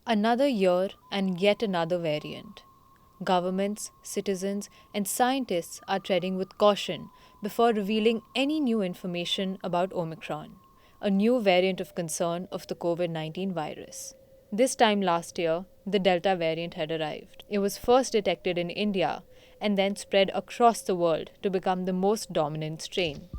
Another year and yet another variant. Governments, citizens, and scientists are treading with caution before revealing any new information about Omicron, a new variant of concern of the COVID 19 virus. This time last year, the Delta variant had arrived. It was first detected in India and then spread across the world to become the most dominant strain.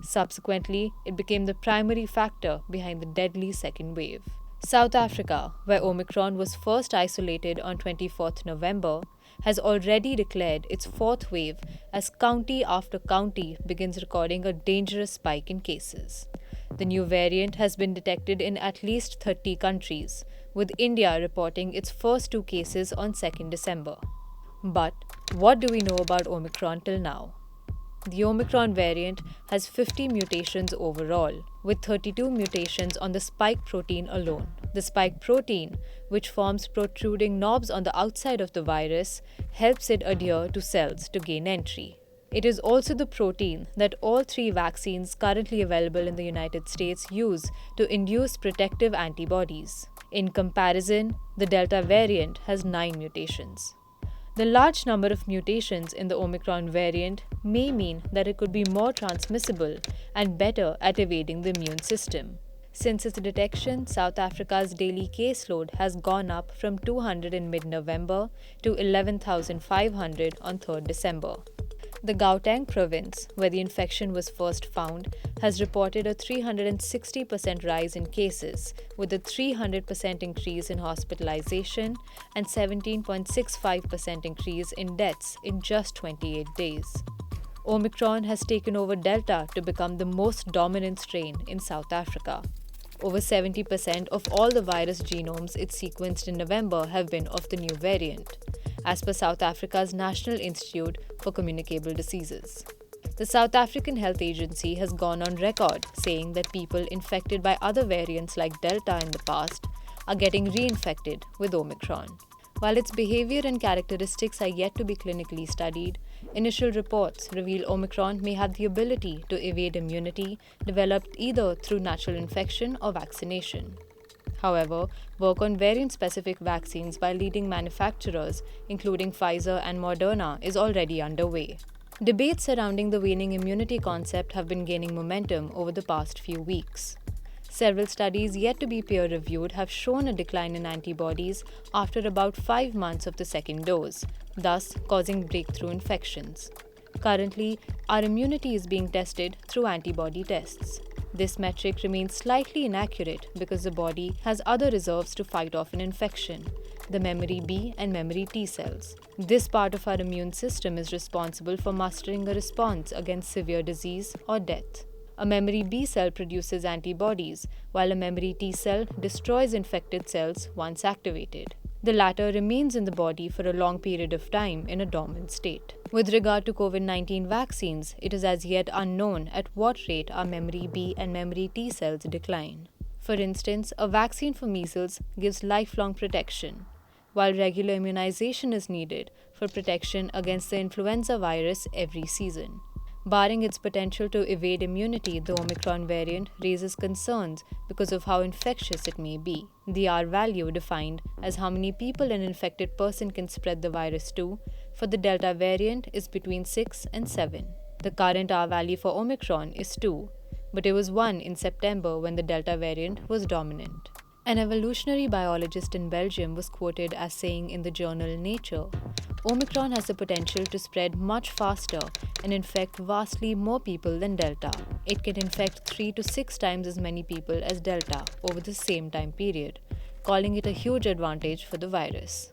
Subsequently, it became the primary factor behind the deadly second wave. South Africa, where Omicron was first isolated on 24th November, has already declared its fourth wave as county after county begins recording a dangerous spike in cases. The new variant has been detected in at least 30 countries, with India reporting its first two cases on 2nd December. But what do we know about Omicron till now? The Omicron variant has 50 mutations overall, with 32 mutations on the spike protein alone. The spike protein, which forms protruding knobs on the outside of the virus, helps it adhere to cells to gain entry. It is also the protein that all three vaccines currently available in the United States use to induce protective antibodies. In comparison, the Delta variant has 9 mutations. The large number of mutations in the Omicron variant may mean that it could be more transmissible and better at evading the immune system. Since its detection, South Africa's daily caseload has gone up from 200 in mid November to 11,500 on 3rd December. The Gauteng province, where the infection was first found, has reported a 360% rise in cases, with a 300% increase in hospitalization and 17.65% increase in deaths in just 28 days. Omicron has taken over Delta to become the most dominant strain in South Africa. Over 70% of all the virus genomes it sequenced in November have been of the new variant, as per South Africa's National Institute for Communicable Diseases. The South African Health Agency has gone on record saying that people infected by other variants like Delta in the past are getting reinfected with Omicron. While its behavior and characteristics are yet to be clinically studied, initial reports reveal Omicron may have the ability to evade immunity developed either through natural infection or vaccination. However, work on variant-specific vaccines by leading manufacturers, including Pfizer and Moderna, is already underway. Debates surrounding the waning immunity concept have been gaining momentum over the past few weeks. Several studies yet to be peer-reviewed have shown a decline in antibodies after about 5 months of the second dose, thus causing breakthrough infections. Currently, our immunity is being tested through antibody tests. This metric remains slightly inaccurate because the body has other reserves to fight off an infection, the memory B and memory T cells. This part of our immune system is responsible for mustering a response against severe disease or death. A memory B cell produces antibodies, while a memory T cell destroys infected cells once activated. The latter remains in the body for a long period of time in a dormant state. With regard to COVID 19 vaccines, it is as yet unknown at what rate our memory B and memory T cells decline. For instance, a vaccine for measles gives lifelong protection, while regular immunization is needed for protection against the influenza virus every season. Barring its potential to evade immunity, the Omicron variant raises concerns because of how infectious it may be. The R value, defined as how many people an infected person can spread the virus to, for the Delta variant is between 6 and 7. The current R value for Omicron is 2, but it was 1 in September when the Delta variant was dominant. An evolutionary biologist in Belgium was quoted as saying in the journal Nature, Omicron has the potential to spread much faster and infect vastly more people than Delta. It can infect 3 to 6 times as many people as Delta over the same time period, calling it a huge advantage for the virus.